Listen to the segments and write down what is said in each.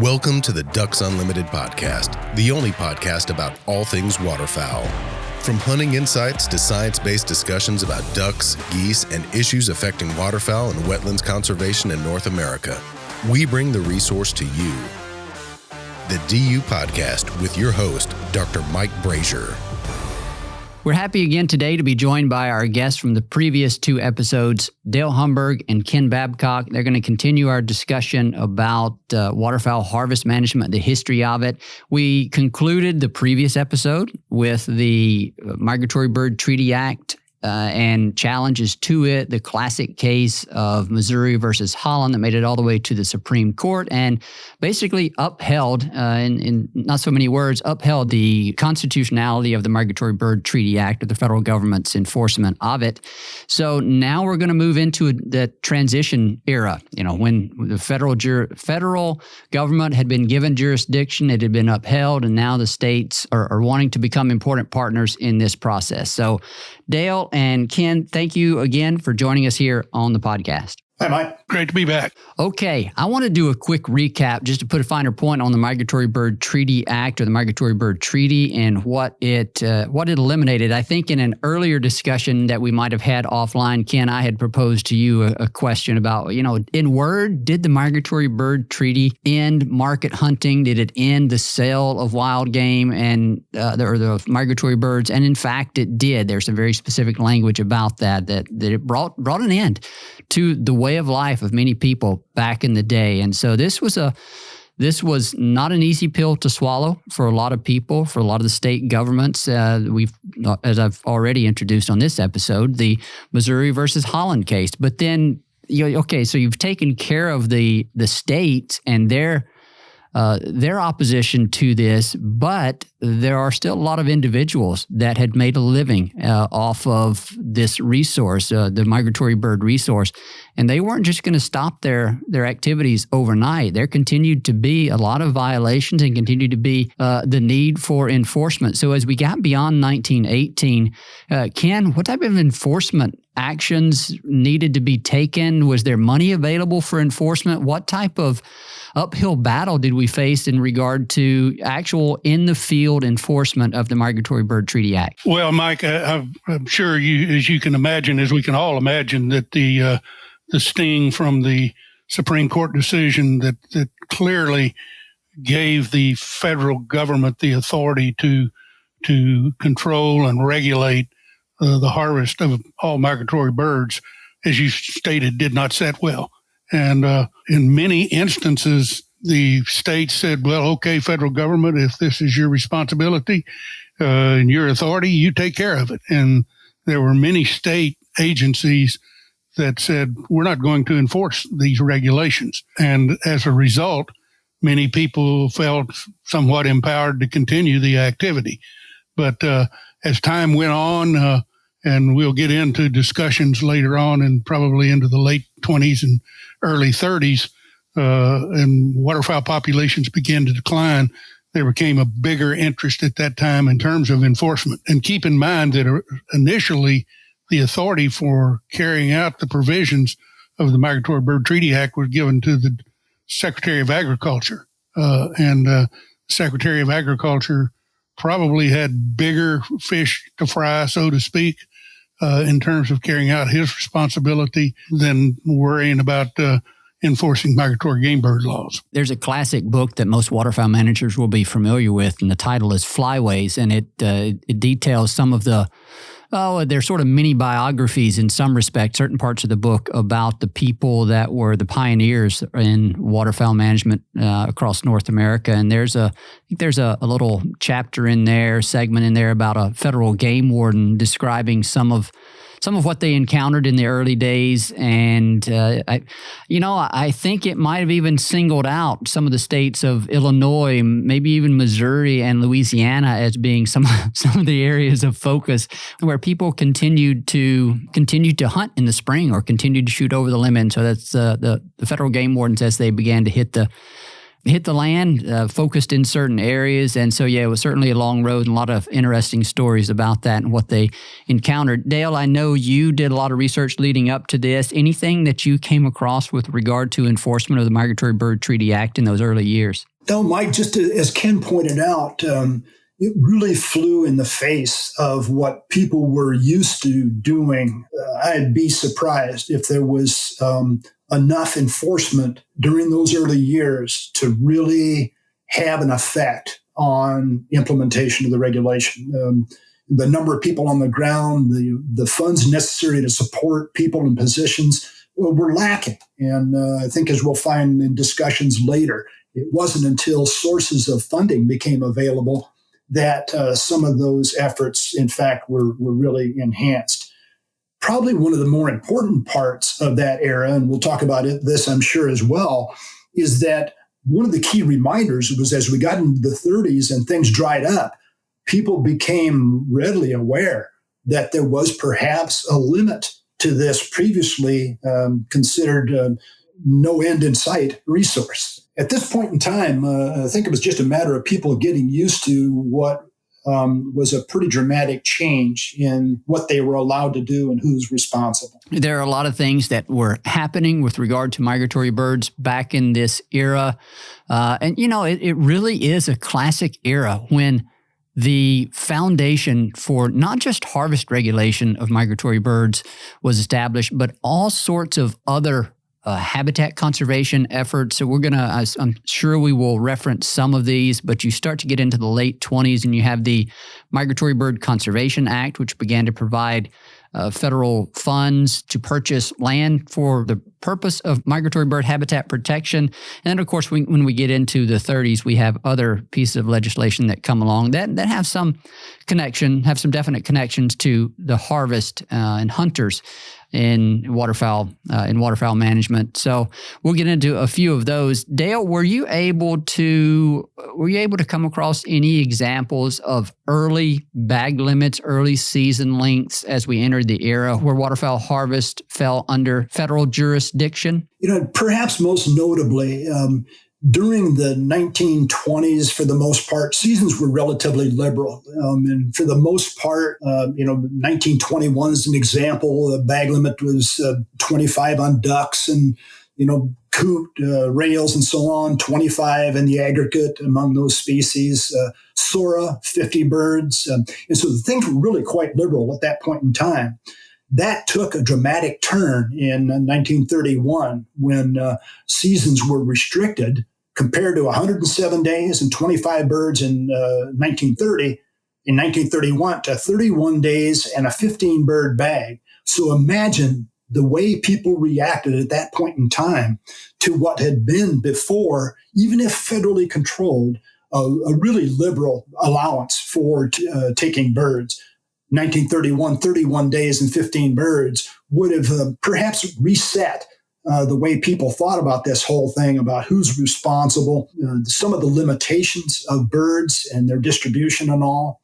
Welcome to the Ducks Unlimited podcast, the only podcast about all things waterfowl. From hunting insights to science-based discussions about ducks, geese, and issues affecting waterfowl and wetlands conservation in North America, we bring the resource to you. The DU Podcast with your host, Dr. Mike Brazier. We're happy again today to be joined by our guests from the previous two episodes, Dale Humberg and Ken Babcock. They're going to continue our discussion about waterfowl harvest management, the history of it. We concluded the previous episode with the Migratory Bird Treaty Act and challenges to it, the classic case of Missouri versus Holland that made it all the way to the Supreme Court and basically upheld, in not so many words, upheld the constitutionality of the Migratory Bird Treaty Act or the federal government's enforcement of it. So now we're going to move into the transition era, when the federal government had been given jurisdiction, it had been upheld, and now the states are wanting to become important partners in this process. So Dale and Ken, thank you again for joining us here on the podcast. Hi, Mike. Great to be back. Okay, I want to do a quick recap just to put a finer point on the Migratory Bird Treaty Act or the Migratory Bird Treaty and what it eliminated. I think in an earlier discussion that we might have had offline, Ken, I had proposed to you a question about, in word, did the Migratory Bird Treaty end market hunting? Did it end the sale of wild game and the migratory birds? And in fact, it did. There's some very specific language about that it brought an end to the way of life of many people back in the day. And so this was not an easy pill to swallow for a lot of people, for a lot of the state governments. As I've already introduced on this episode, the Missouri versus Holland case. But then, so you've taken care of the states and their opposition to this, but there are still a lot of individuals that had made a living off of this resource, the migratory bird resource, and they weren't just going to stop their activities overnight. There continued to be a lot of violations and continued to be the need for enforcement. So as we got beyond 1918, Ken, what type of enforcement actions needed to be taken? Was there money available for enforcement? What type of uphill battle did we face in regard to actual in-the-field enforcement of the Migratory Bird Treaty Act? Well, Mike, I'm sure as you can imagine, as we can all imagine, that the sting from the Supreme Court decision that clearly gave the federal government the authority to control and regulate the harvest of all migratory birds, as you stated, did not set well. And in many instances, the states said, well, okay, federal government, if this is your responsibility and your authority, you take care of it. And there were many state agencies that said, we're not going to enforce these regulations. And as a result, many people felt somewhat empowered to continue the activity. But as time went on, and we'll get into discussions later on and probably into the late 20s and early 30s, and waterfowl populations began to decline, there became a bigger interest at that time in terms of enforcement. And keep in mind that initially the authority for carrying out the provisions of the Migratory Bird Treaty Act was given to the Secretary of Agriculture. And Secretary of Agriculture probably had bigger fish to fry, so to speak, in terms of carrying out his responsibility than worrying about enforcing migratory game bird laws. There's a classic book that most waterfowl managers will be familiar with, and the title is Flyways, and it details some of they're sort of mini biographies in some respect, certain parts of the book about the people that were the pioneers in waterfowl management across North America. And I think there's a little chapter in there, segment in there about a federal game warden describing some of what they encountered in the early days. And, I think it might have even singled out some of the states of Illinois, maybe even Missouri and Louisiana as being some of the areas of focus where people continued to hunt in the spring or continued to shoot over the limit. And so that's the federal game wardens as they began to hit the hit the land, focused in certain areas. And so, it was certainly a long road and a lot of interesting stories about that and what they encountered. Dale, I know you did a lot of research leading up to this. Anything that you came across with regard to enforcement of the Migratory Bird Treaty Act in those early years? No, Mike, just as Ken pointed out, it really flew in the face of what people were used to doing. I'd be surprised if there was enough enforcement during those early years to really have an effect on implementation of the regulation. The number of people on the ground, the funds necessary to support people in positions were lacking. And I think, as we'll find in discussions later, it wasn't until sources of funding became available that some of those efforts, in fact, were really enhanced. Probably one of the more important parts of that era, and we'll talk about this, I'm sure, as well, is that one of the key reminders was as we got into the 30s and things dried up, people became readily aware that there was perhaps a limit to this previously considered no end in sight resource. At this point in time, I think it was just a matter of people getting used to what was a pretty dramatic change in what they were allowed to do and who's responsible. There are a lot of things that were happening with regard to migratory birds back in this era. And, it really is a classic era when the foundation for not just harvest regulation of migratory birds was established, but all sorts of other habitat conservation efforts. So I'm sure we will reference some of these, but you start to get into the late 20s and you have the Migratory Bird Conservation Act, which began to provide federal funds to purchase land for the purpose of migratory bird habitat protection. And then, of course, when we get into the 30s, we have other pieces of legislation that come along that have some definite connections to the harvest and hunters in waterfowl management. So we'll get into a few of those. Dale, were you able to come across any examples of early bag limits, early season lengths as we entered the era where waterfowl harvest fell under federal jurisdiction? Perhaps most notably, during the 1920s, for the most part, seasons were relatively liberal. And for the most part, 1921 is an example. The bag limit was 25 on ducks and, coot, rails, and so on, 25 in the aggregate among those species. Sora, 50 birds. And so things were really quite liberal at that point in time. That took a dramatic turn in 1931 when seasons were restricted compared to 107 days and 25 birds in 1930, in 1931 to 31 days and a 15-bird bag. So imagine the way people reacted at that point in time to what had been before, even if federally controlled, a really liberal allowance for taking birds. 1931, 31 days and 15 birds would have perhaps reset the way people thought about this whole thing, about who's responsible, some of the limitations of birds and their distribution and all.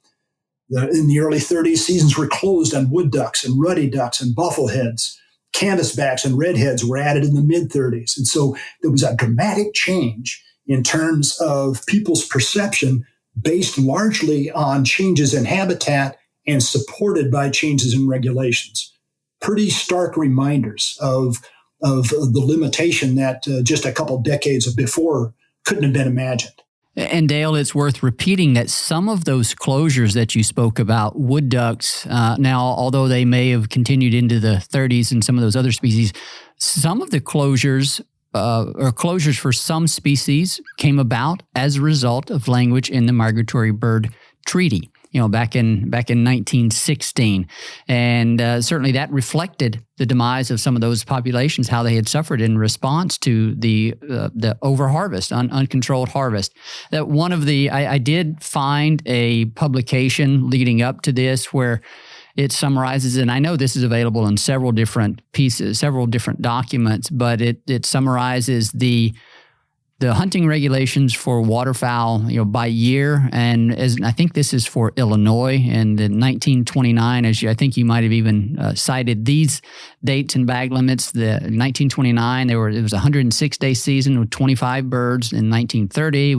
In the early 30s, seasons were closed on wood ducks and ruddy ducks and buffleheads. Canvasbacks and redheads were added in the mid-30s. And so there was a dramatic change in terms of people's perception based largely on changes in habitat and supported by changes in regulations. Pretty stark reminders of the limitation that just a couple decades before couldn't have been imagined. And Dale, it's worth repeating that some of those closures that you spoke about, wood ducks, now, although they may have continued into the 30s and some of those other species, some of the closures or closures for some species came about as a result of language in the Migratory Bird Treaty, back in 1916. And certainly that reflected the demise of some of those populations, how they had suffered in response to the overharvest, uncontrolled harvest. That one of I did find a publication leading up to this where it summarizes, and I know this is available in several different pieces, several different documents, but it summarizes the the hunting regulations for waterfowl, by year, and as I think this is for Illinois, and in 1929, I think you might have even cited these dates and bag limits. The 1929, it was a 106-day season with 25 birds. In 1930,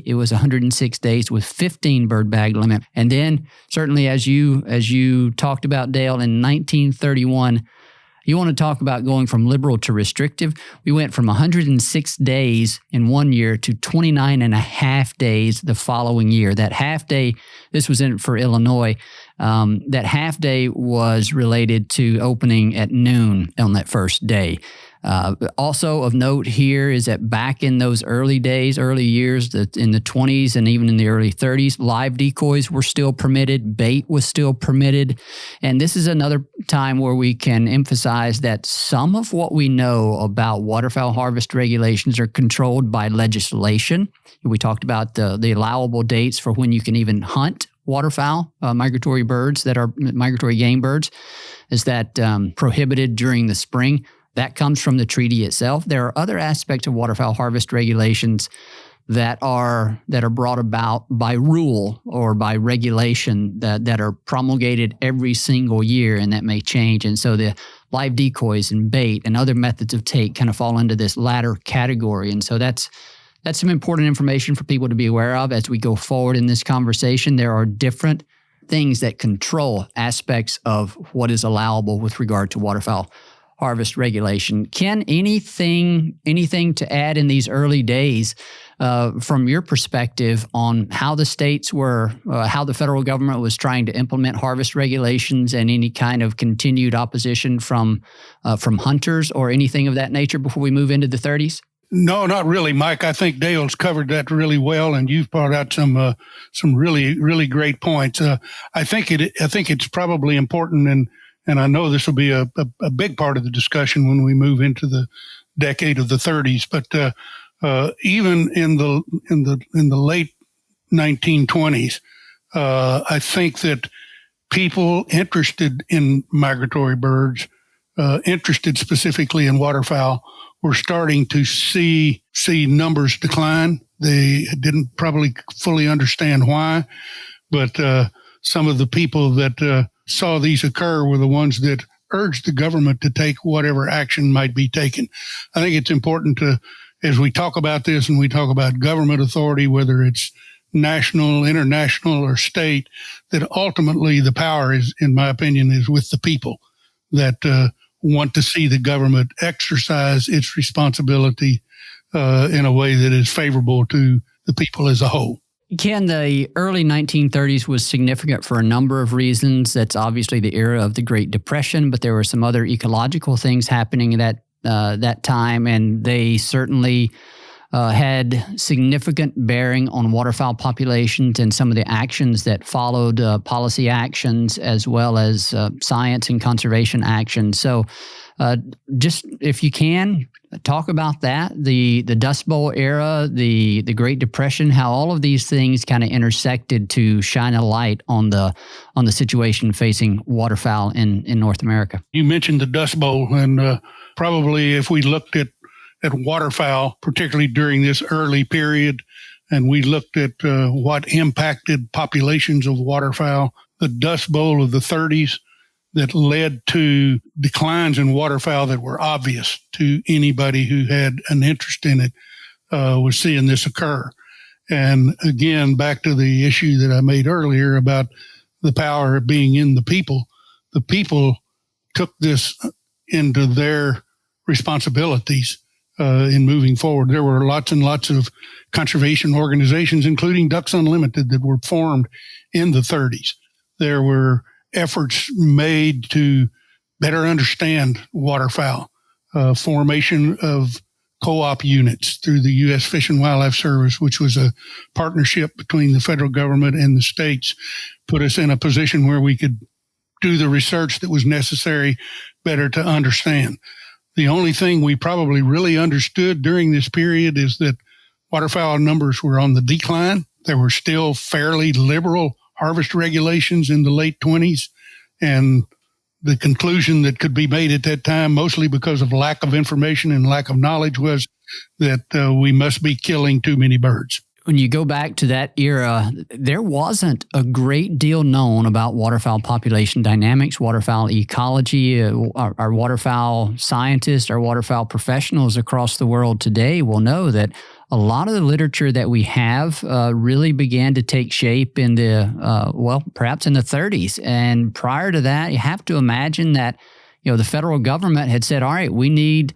it was 106 days with 15 bird bag limit. And then certainly as you talked about, Dale, in 1931. You want to talk about going from liberal to restrictive? We went from 106 days in one year to 29 and a half days the following year. That half day, this was for Illinois, that half day was related to opening at noon on that first day. Also of note here is that back in those early years, in the 20s and even in the early 30s, live decoys were still permitted, bait was still permitted. And this is another time where we can emphasize that some of what we know about waterfowl harvest regulations are controlled by legislation. We talked about the allowable dates for when you can even hunt waterfowl, migratory birds that are migratory game birds, is that prohibited during the spring. That comes from the treaty itself. There are other aspects of waterfowl harvest regulations that are brought about by rule or by regulation that are promulgated every single year, and that may change. And so the live decoys and bait and other methods of take kind of fall into this latter category. And so that's some important information for people to be aware of as we go forward in this conversation. There are different things that control aspects of what is allowable with regard to waterfowl harvest regulation. Ken, anything to add in these early days from your perspective on how the states were, how the federal government was trying to implement harvest regulations, and any kind of continued opposition from hunters or anything of that nature before we move into the 30s? No, not really, Mike. I think Dale's covered that really well, and you've brought out some really, really great points. I think it's probably important, and I know this will be a big part of the discussion when we move into the decade of the 30s. But even in the late 1920s, I think that people interested in migratory birds, interested specifically in waterfowl, were starting to see numbers decline. They didn't probably fully understand why, but some of the people that saw these occur were the ones that urged the government to take whatever action might be taken. I think it's important to, as we talk about this and we talk about government authority, whether it's national, international, or state, that ultimately the power is, in my opinion, is with the people that want to see the government exercise its responsibility in a way that is favorable to the people as a whole. Ken, the early 1930s was significant for a number of reasons. That's obviously the era of the Great Depression, but there were some other ecological things happening at that time, and they certainly had significant bearing on waterfowl populations and some of the actions that followed, policy actions as well as science and conservation actions. So just if you can, talk about that, the Dust Bowl era, the Great Depression, how all of these things kind of intersected to shine a light on the situation facing waterfowl in North America. You mentioned the Dust Bowl, and probably if we looked at waterfowl, particularly during this early period, and we looked at what impacted populations of waterfowl, the Dust Bowl of the 30s that led to declines in waterfowl that were obvious to anybody who had an interest in it, was seeing this occur. And again, back to the issue that I made earlier about the power being in the people took this into their responsibilities in moving forward. There were lots and lots of conservation organizations, including Ducks Unlimited, that were formed in the 30s. There were efforts made to better understand waterfowl, formation of co-op units through the U.S. Fish and Wildlife Service, which was a partnership between the federal government and the states, put us in a position where we could do the research that was necessary better to understand. The only thing we probably really understood during this period is that waterfowl numbers were on the decline. There were still fairly liberal harvest regulations in the late 20s, and the conclusion that could be made at that time, mostly because of lack of information and lack of knowledge, was that we must be killing too many birds. When you go back to that era, there wasn't a great deal known about waterfowl population dynamics, waterfowl ecology. Our waterfowl scientists, our waterfowl professionals across the world today will know that a lot of the literature that we have really began to take shape in perhaps in the 30s. And prior to that, you have to imagine that, the federal government had said, all right, we need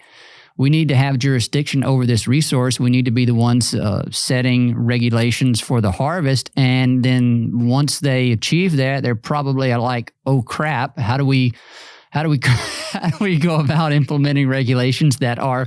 to have jurisdiction over this resource. We need to be the ones setting regulations for the harvest. And then once they achieve that, they're probably like, oh crap, how do we go about implementing regulations that are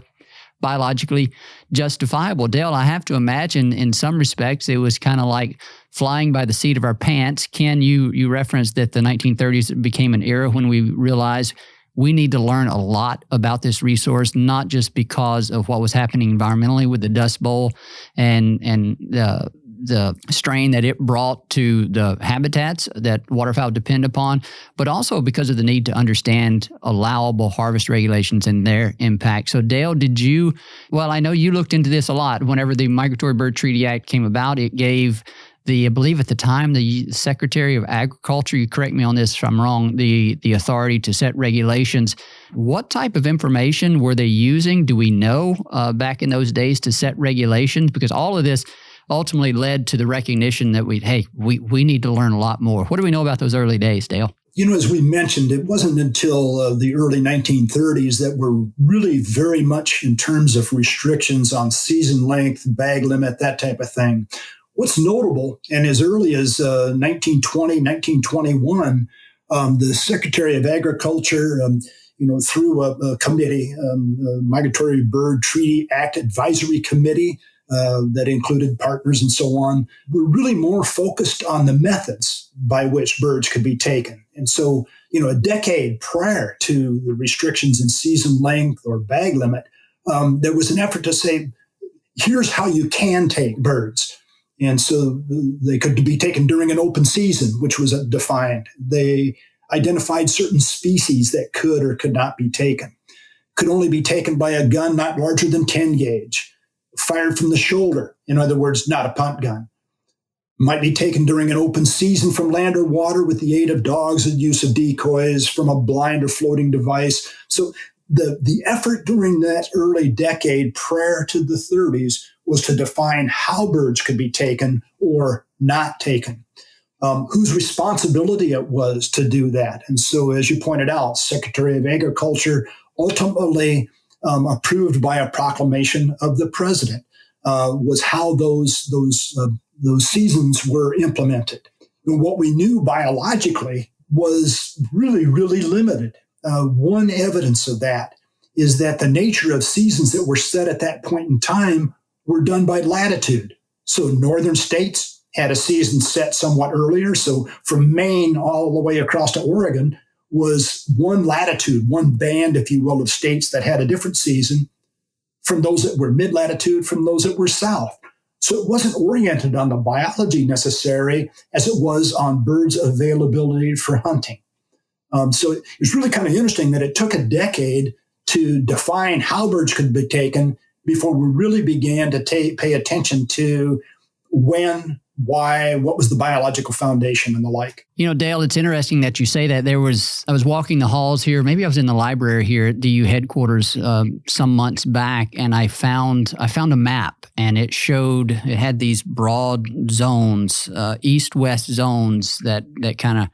biologically justifiable? Dale, I have to imagine in some respects it was kind of like flying by the seat of our pants. Ken, you referenced that the 1930s became an era when we realized we need to learn a lot about this resource, not just because of what was happening environmentally with the Dust Bowl and the strain that it brought to the habitats that waterfowl depend upon, but also because of the need to understand allowable harvest regulations and their impact. So Dale, I know you looked into this a lot. Whenever the Migratory Bird Treaty Act came about, it gave I believe at the time, the Secretary of Agriculture, you correct me on this if I'm wrong, the authority to set regulations. What type of information were they using? Do we know back in those days to set regulations? Because all of this ultimately led to the recognition that we need to learn a lot more. What do we know about those early days, Dale? As we mentioned, it wasn't until the early 1930s that were really very much in terms of restrictions on season length, bag limit, that type of thing. What's notable, and as early as 1920, 1921, the Secretary of Agriculture, through a committee, Migratory Bird Treaty Act Advisory Committee that included partners and so on, were really more focused on the methods by which birds could be taken. And so, a decade prior to the restrictions in season length or bag limit, there was an effort to say, here's how you can take birds. And so they could be taken during an open season, which was defined. They identified certain species that could or could not be taken. Could only be taken by a gun not larger than 10 gauge, fired from the shoulder. In other words, not a punt gun. Might be taken during an open season from land or water with the aid of dogs and use of decoys from a blind or floating device. So the effort during that early decade prior to the 30s was to define how birds could be taken or not taken, whose responsibility it was to do that. And so, as you pointed out, Secretary of Agriculture ultimately approved by a proclamation of the president was how those seasons were implemented. And what we knew biologically was really, really limited. One evidence of that is that the nature of seasons that were set at that point in time were done by latitude. So northern states had a season set somewhat earlier. So from Maine all the way across to Oregon was one latitude, one band, if you will, of states that had a different season from those that were mid-latitude, from those that were south. So it wasn't oriented on the biology necessary as it was on birds' availability for hunting. So it's really kind of interesting that it took a decade to define how birds could be taken before we really began to pay attention to when, why, what was the biological foundation and the like. Dale, it's interesting that you say that. I was walking the halls here, maybe I was in the library here at DU headquarters some months back, and I found a map, and it had these broad zones, east-west zones that kind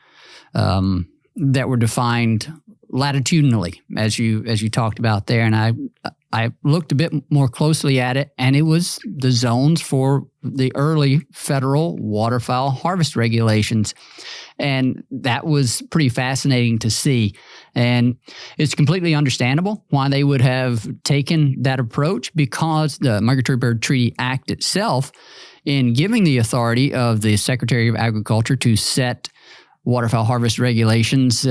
of that were defined latitudinally, as you talked about there. And I looked a bit more closely at it, and it was the zones for the early federal waterfowl harvest regulations. And that was pretty fascinating to see. And it's completely understandable why they would have taken that approach, because the Migratory Bird Treaty Act itself, in giving the authority of the Secretary of Agriculture to set waterfowl harvest regulations,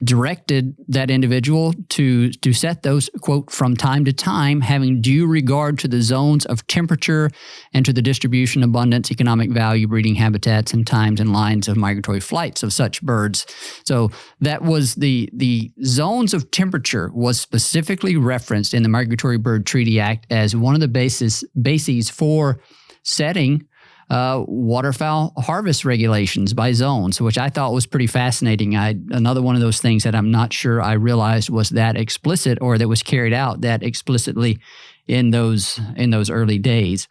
directed that individual to set those, quote, from time to time, having due regard to the zones of temperature and to the distribution, abundance, economic value, breeding habitats, and times and lines of migratory flights of such birds. So that was the zones of temperature was specifically referenced in the Migratory Bird Treaty Act as one of the bases for setting waterfowl harvest regulations by zones, which I thought was pretty fascinating. Another one of those things that I'm not sure I realized was that explicit, or that was carried out that explicitly in those early days.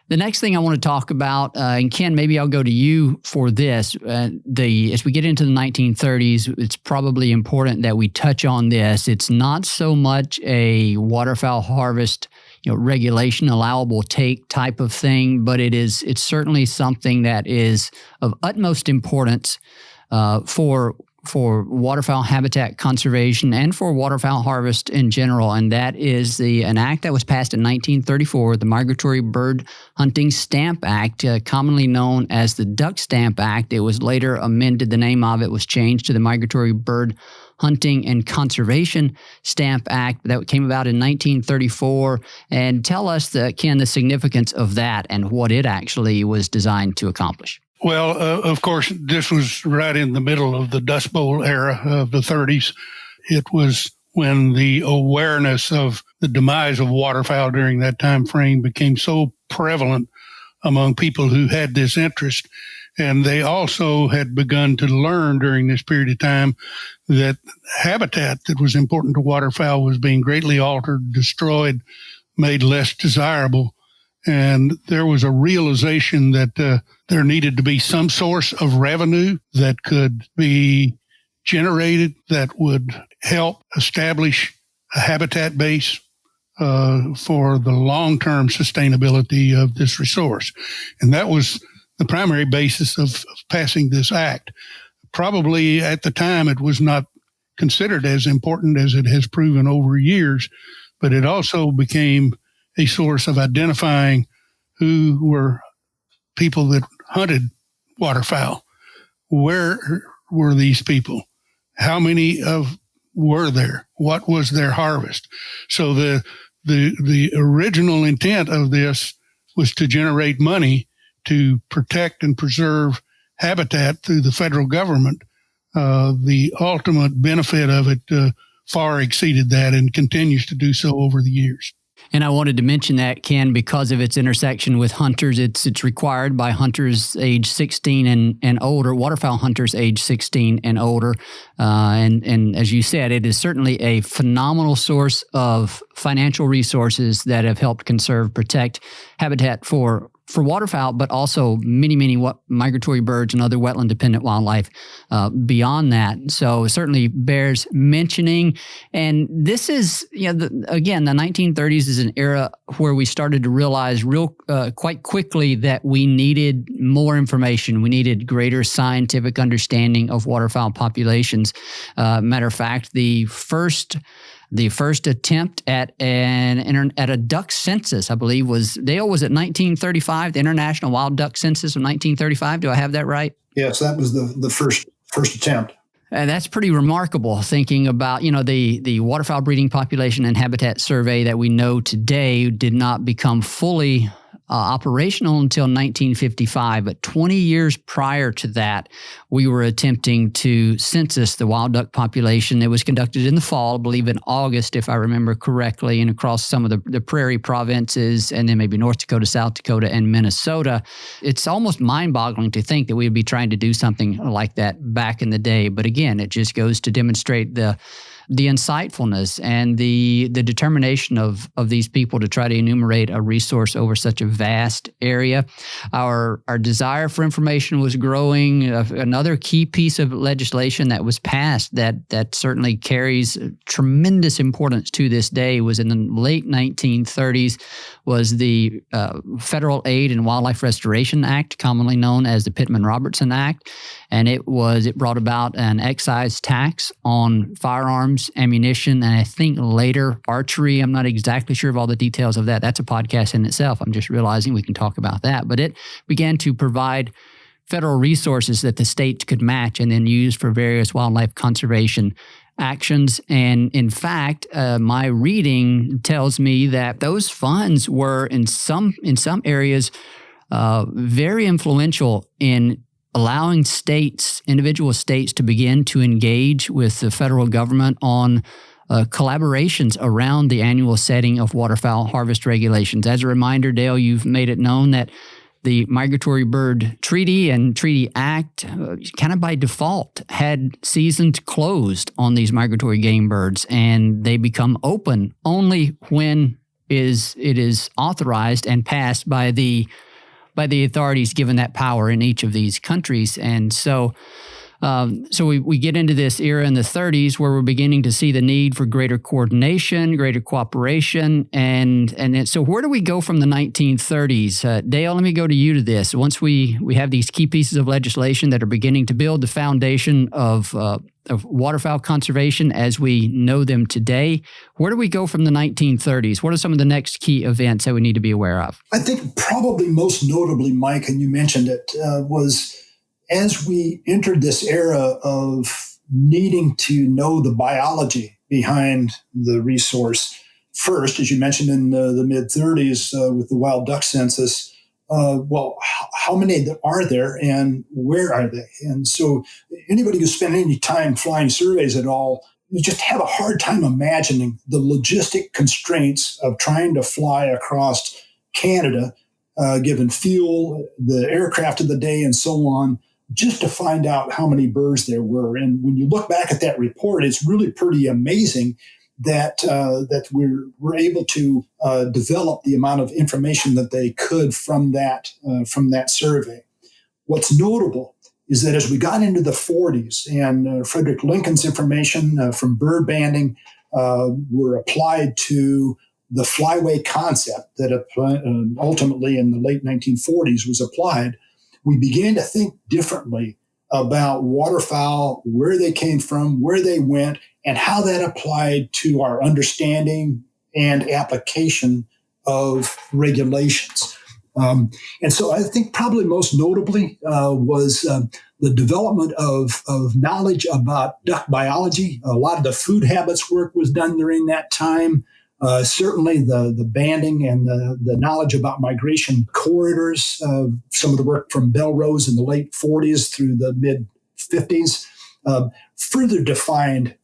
The next thing I want to talk about, and Ken, maybe I'll go to you for this. As we get into the 1930s, it's probably important that we touch on this. It's not so much a waterfowl harvest regulation, allowable take type of thing, but it's certainly something that is of utmost importance for waterfowl habitat conservation and for waterfowl harvest in general. And that is an act that was passed in 1934, the Migratory Bird Hunting Stamp Act, commonly known as the Duck Stamp Act. It was later amended. The name of it was changed to the Migratory Bird Hunting and Conservation Stamp Act that came about in 1934. And tell us, Ken, the significance of that and what it actually was designed to accomplish. Well, of course, this was right in the middle of the Dust Bowl era of the 30s. It was when the awareness of the demise of waterfowl during that time frame became so prevalent among people who had this interest. And they also had begun to learn during this period of time that habitat that was important to waterfowl was being greatly altered, destroyed, made less desirable. And there was a realization that there needed to be some source of revenue that could be generated that would help establish a habitat base for the long-term sustainability of this resource. And that was the primary basis of passing this act. Probably at the time it was not considered as important as it has proven over years, but it also became a source of identifying who were people that hunted waterfowl. Where were these people? How many were there? What was their harvest? So the original intent of this was to generate money to protect and preserve habitat through the federal government. The ultimate benefit of it far exceeded that and continues to do so over the years. And I wanted to mention that, Ken, because of its intersection with hunters. It's required by hunters age 16 and older, waterfowl hunters age 16 and older. And as you said, it is certainly a phenomenal source of financial resources that have helped conserve, protect habitat for waterfowl, but also many migratory birds and other wetland-dependent wildlife beyond that. So it certainly bears mentioning. And this is, again, the 1930s is an era where we started to realize quite quickly that we needed more information. We needed greater scientific understanding of waterfowl populations. Matter of fact, the first attempt at a duck census, I believe, was at 1935, the International Wild Duck Census of 1935. Do I have that right? Yes, that was the first attempt. And that's pretty remarkable, thinking about, the waterfowl breeding population and habitat survey that we know today did not become fully operational until 1955. But 20 years prior to that, we were attempting to census the wild duck population. It was conducted in the fall, I believe in August, if I remember correctly, and across some of the prairie provinces, and then maybe North Dakota, South Dakota, and Minnesota. It's almost mind-boggling to think that we would be trying to do something like that back in the day. But again, it just goes to demonstrate the insightfulness and the determination of these people to try to enumerate a resource over such a vast area. Our desire for information was growing. Another key piece of legislation that was passed that certainly carries tremendous importance to this day was in the late 1930s was the Federal Aid and Wildlife Restoration Act, commonly known as the Pittman-Robertson Act. And it brought about an excise tax on firearms, ammunition, and I think later archery. I'm not exactly sure of all the details of that. That's a podcast in itself. I'm just realizing we can talk about that. But it began to provide federal resources that the states could match and then use for various wildlife conservation actions. And in fact, my reading tells me that those funds were in some areas very influential in allowing individual states to begin to engage with the federal government on collaborations around the annual setting of waterfowl harvest regulations. As a reminder, Dale, you've made it known that the Migratory Bird Treaty and Treaty Act kind of by default had seasons closed on these migratory game birds, and they become open only when it is authorized and passed by the authorities given that power in each of these countries. And so we get into this era in the 30s where we're beginning to see the need for greater coordination, greater cooperation. And so where do we go from the 1930s? Dale, let me go to you to this. Once we have these key pieces of legislation that are beginning to build the foundation of waterfowl conservation as we know them today, where do we go from the 1930s? What are some of the next key events that we need to be aware of? I think probably most notably, Mike, and you mentioned it, was as we entered this era of needing to know the biology behind the resource. First, as you mentioned in the mid-30s with the wild duck census, how many are there and where are they? And so anybody who spent any time flying surveys at all, you just have a hard time imagining the logistic constraints of trying to fly across Canada, given fuel, the aircraft of the day, and so on, just to find out how many birds there were. And when you look back at that report, it's really pretty amazing that we're able to develop the amount of information that they could from that survey. What's notable is that as we got into the 40s and Frederick Lincoln's information from bird banding were applied to the flyway concept that ultimately in the late 1940s was applied, we began to think differently about waterfowl, where they came from, where they went, and how that applied to our understanding and application of regulations. And so I think probably most notably was the development of knowledge about duck biology. A lot of the food habits work was done during that time. Certainly the banding and the knowledge about migration corridors, some of the work from Belrose in the late 40s through the mid 50s, further defined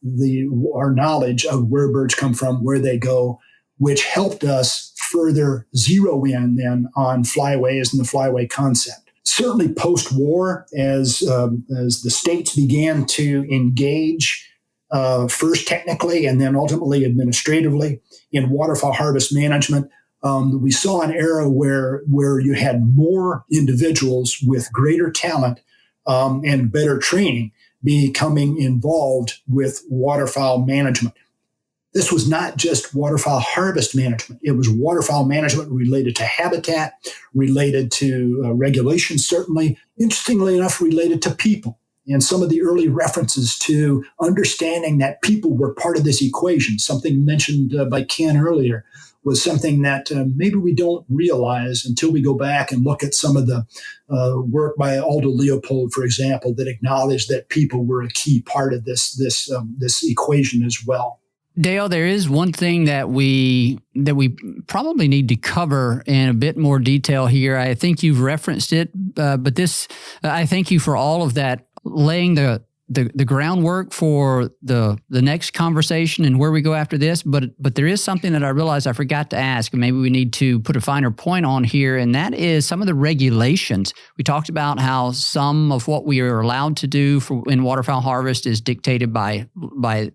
our knowledge of where birds come from, where they go, which helped us further zero in then on flyways and the flyway concept. Certainly post-war, as the states began to engage first technically and then ultimately administratively in waterfowl harvest management, we saw an era where you had more individuals with greater talent and better training becoming involved with waterfowl management. This was not just waterfowl harvest management. It was waterfowl management related to habitat, related to regulations, certainly, interestingly enough, related to people. And some of the early references to understanding that people were part of this equation, something mentioned by Ken earlier, was something that maybe we don't realize until we go back and look at some of the work by Aldo Leopold, for example, that acknowledged that people were a key part of this equation as well. Dale, there is one thing that we probably need to cover in a bit more detail here. I think you've referenced it, but this, I thank you for all of that, laying the groundwork for the next conversation and where we go after this. But there is something that I realized I forgot to ask, and maybe we need to put a finer point on here, and that is some of the regulations. We talked about how some of what we are allowed to do in waterfowl harvest is dictated by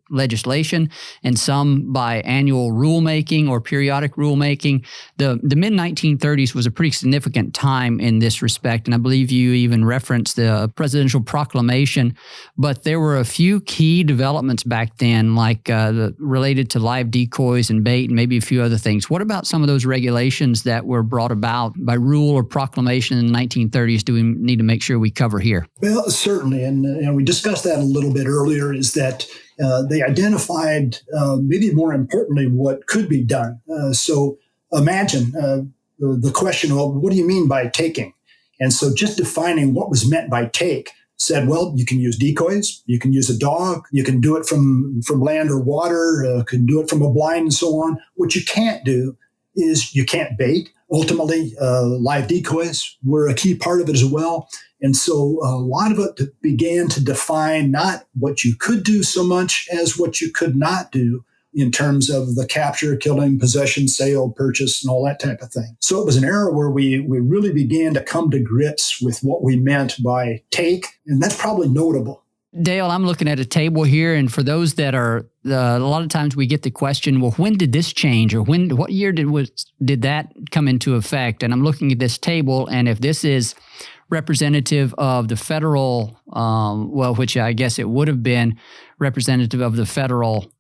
legislation, and some by annual rulemaking or periodic rulemaking. The mid-1930s was a pretty significant time in this respect, and I believe you even referenced the presidential proclamation. But there were a few key developments back then, like related to live decoys and bait and maybe a few other things. What about some of those regulations that were brought about by rule or proclamation in the 1930s do we need to make sure we cover here? Well, certainly. And we discussed that a little bit earlier, is that they identified, maybe more importantly, what could be done. So imagine the question, well, what do you mean by taking? And so just defining what was meant by take said, well, you can use decoys, you can use a dog, you can do it from land or water, can do it from a blind and so on. What you can't do is you can't bait. Ultimately, live decoys were a key part of it as well. And so a lot of it began to define not what you could do so much as what you could not do in terms of the capture, killing, possession, sale, purchase, and all that type of thing. So it was an era where we really began to come to grips with what we meant by take, and that's probably notable. Dale, I'm looking at a table here, and for those that are, a lot of times we get the question, well, when did this change, or what year did that come into effect? And I'm looking at this table, and if this is representative of the federal, which I guess it would have been representative of the federal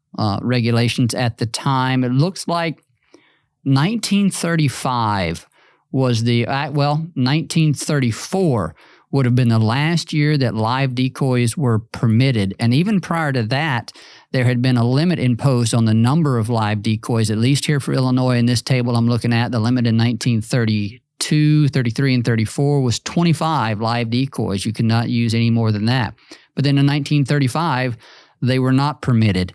regulations at the time. It looks like 1935 was 1934 would have been the last year that live decoys were permitted. And even prior to that, there had been a limit imposed on the number of live decoys, at least here for Illinois. In this table I'm looking at, the limit in 1932, 33, and 34 was 25 live decoys. You could not use any more than that. But then in 1935, they were not permitted.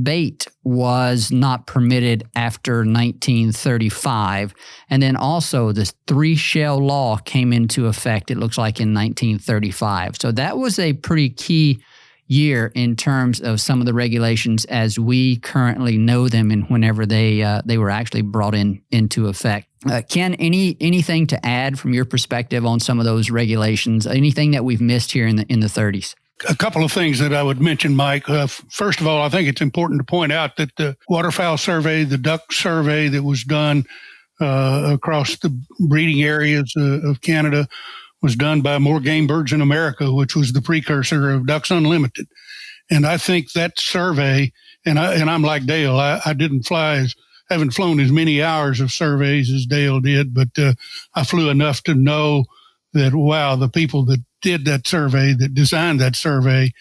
Bait was not permitted after 1935. And then also the 3-shell law came into effect, it looks like, in 1935. So that was a pretty key year in terms of some of the regulations as we currently know them and whenever they were actually brought into effect. Ken, anything to add from your perspective on some of those regulations? Anything that we've missed here in the 30s? A couple of things that I would mention, Mike. First of all, I think it's important to point out that the waterfowl survey, the duck survey that was done across the breeding areas of Canada was done by More Game Birds in America, which was the precursor of Ducks Unlimited. And I think that survey, and I'm like Dale, I haven't flown as many hours of surveys as Dale did, but I flew enough to know that, wow, the people that did that survey, that designed that survey,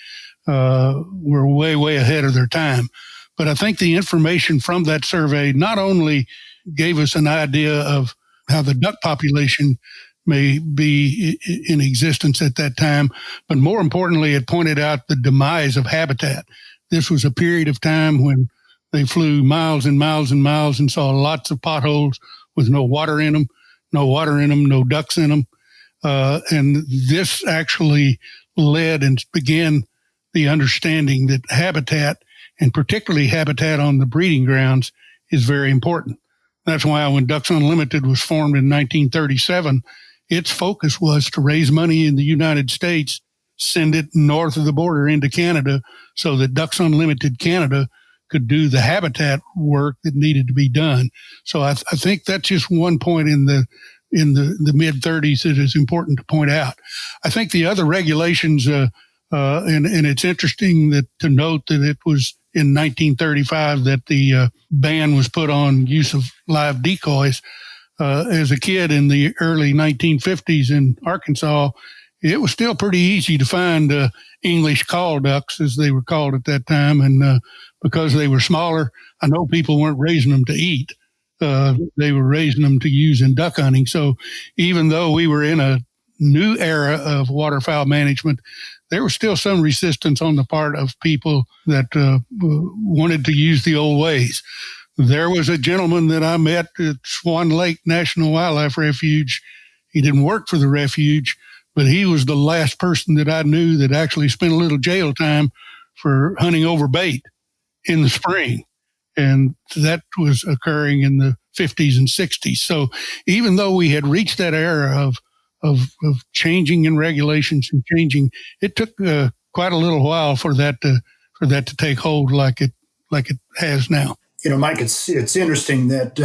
were way, way ahead of their time. But I think the information from that survey not only gave us an idea of how the duck population may be in existence at that time, but more importantly, it pointed out the demise of habitat. This was a period of time when they flew miles and miles and miles and saw lots of potholes with no water in them, no ducks in them. And this actually led and began the understanding that habitat, and particularly habitat on the breeding grounds, is very important. That's why when Ducks Unlimited was formed in 1937, its focus was to raise money in the United States, send it north of the border into Canada so that Ducks Unlimited Canada could do the habitat work that needed to be done. So I think that's just one point in the mid-30s that is important to point out. I think the other regulations, and it's interesting to note that it was in 1935 that the ban was put on use of live decoys. As a kid in the early 1950s in Arkansas, it was still pretty easy to find English call ducks, as they were called at that time. And because they were smaller, I know people weren't raising them to eat. They were raising them to use in duck hunting. So even though we were in a new era of waterfowl management, there was still some resistance on the part of people that wanted to use the old ways. There was a gentleman that I met at Swan Lake National Wildlife Refuge. He didn't work for the refuge, but he was the last person that I knew that actually spent a little jail time for hunting over bait in the spring. And that was occurring in the 50s and 60s. So even though we had reached that era of changing in regulations and changing, it took quite a little while for that to take hold like it has now. You know, Mike, it's interesting that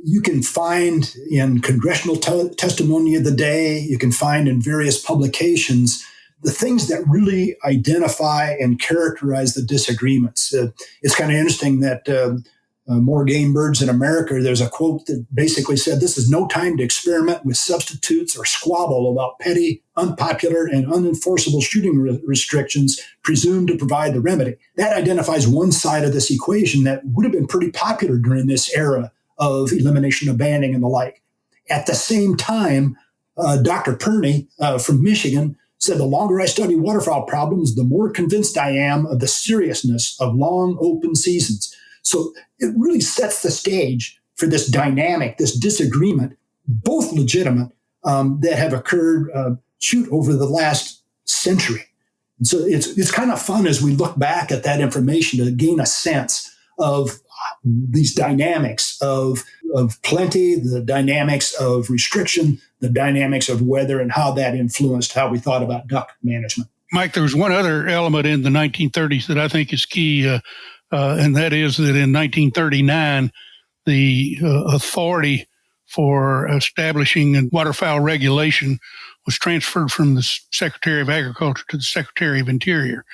you can find in congressional testimony of the day, you can find in various publications, the things that really identify and characterize the disagreements. It's kind of interesting that More Game Birds in America, there's a quote that basically said, "This is no time to experiment with substitutes or squabble about petty, unpopular, and unenforceable shooting restrictions presumed to provide the remedy." That identifies one side of this equation that would have been pretty popular during this era of elimination of banning and the like. At the same time, Dr. Perney from Michigan said, the longer I study waterfowl problems, the more convinced I am of the seriousness of long open seasons. So it really sets the stage for this dynamic, this disagreement, both legitimate, that have occurred, over the last century. And so it's kind of fun as we look back at that information to gain a sense of these dynamics of plenty, the dynamics of restriction, the dynamics of weather, and how that influenced how we thought about duck management. Mike, there was one other element in the 1930s that I think is key, and that is that in 1939, the authority for establishing waterfowl regulation was transferred from the Secretary of Agriculture to the Secretary of Interior.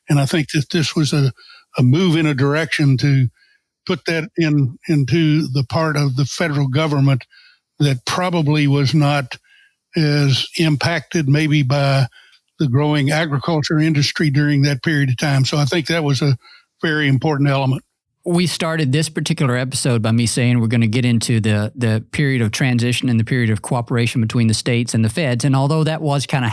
And I think that this was a move in a direction to put that into the part of the federal government that probably was not as impacted maybe by the growing agriculture industry during that period of time. So I think that was a very important element. We started this particular episode by me saying we're going to get into the period of transition and the period of cooperation between the states and the feds. And although that was kind of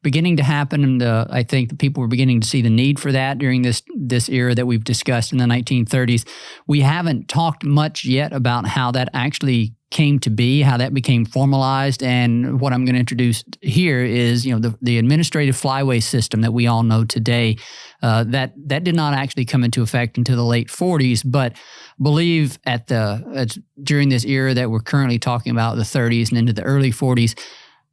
beginning to happen, and I think the people were beginning to see the need for that during this era that we've discussed in the 1930s, we haven't talked much yet about how that actually came to be, how that became formalized. And what I'm going to introduce here is, the administrative flyway system that we all know today. That did not actually come into effect until the late 40s, but believe during this era that we're currently talking about, the 30s and into the early 40s,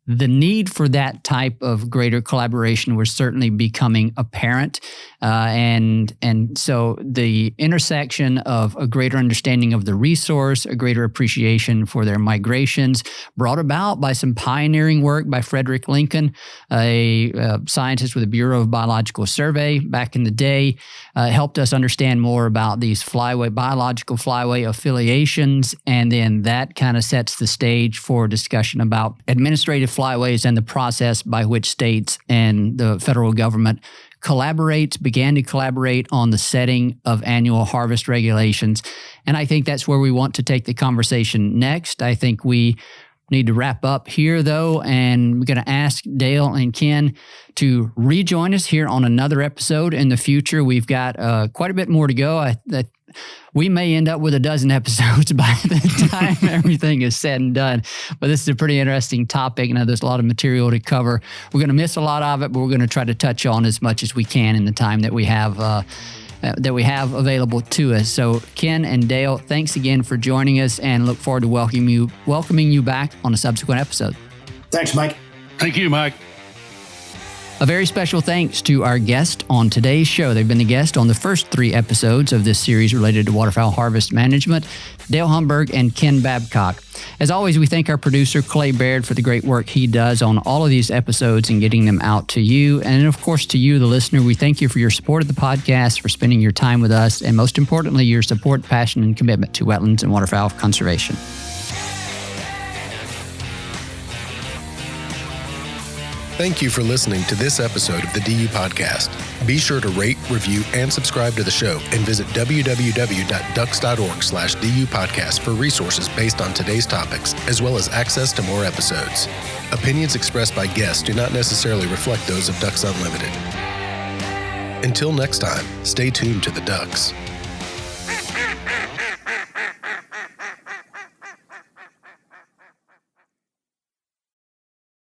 the need for that type of greater collaboration was certainly becoming apparent. And so the intersection of a greater understanding of the resource, a greater appreciation for their migrations, brought about by some pioneering work by Frederick Lincoln, a scientist with the Bureau of Biological Survey back in the day, helped us understand more about these biological flyway affiliations. And then that kind of sets the stage for discussion about administrative flyways and the process by which states and the federal government began to collaborate on the setting of annual harvest regulations. And I think that's where we want to take the conversation next. I think we need to wrap up here, though, and we're going to ask Dale and Ken to rejoin us here on another episode in the future. We've got quite a bit more to go. We may end up with a dozen episodes by the time everything is said and done. But this is a pretty interesting topic, and there's a lot of material to cover. We're going to miss a lot of it, but we're going to try to touch on as much as we can in the time that we have available to us. So Ken and Dale, thanks again for joining us, and look forward to welcoming you back on a subsequent episode. Thanks, Mike. Thank you, Mike. A very special thanks to our guest on today's show. They've been the guest on the first 3 episodes of this series related to waterfowl harvest management, Dale Humberg and Ken Babcock. As always, we thank our producer, Clay Baird, for the great work he does on all of these episodes and getting them out to you. And of course, to you, the listener, we thank you for your support of the podcast, for spending your time with us, and most importantly, your support, passion, and commitment to wetlands and waterfowl conservation. Thank you for listening to this episode of the DU Podcast. Be sure to rate, review, and subscribe to the show, and visit www.ducks.org/DU Podcast for resources based on today's topics, as well as access to more episodes. Opinions expressed by guests do not necessarily reflect those of Ducks Unlimited. Until next time, stay tuned to the Ducks.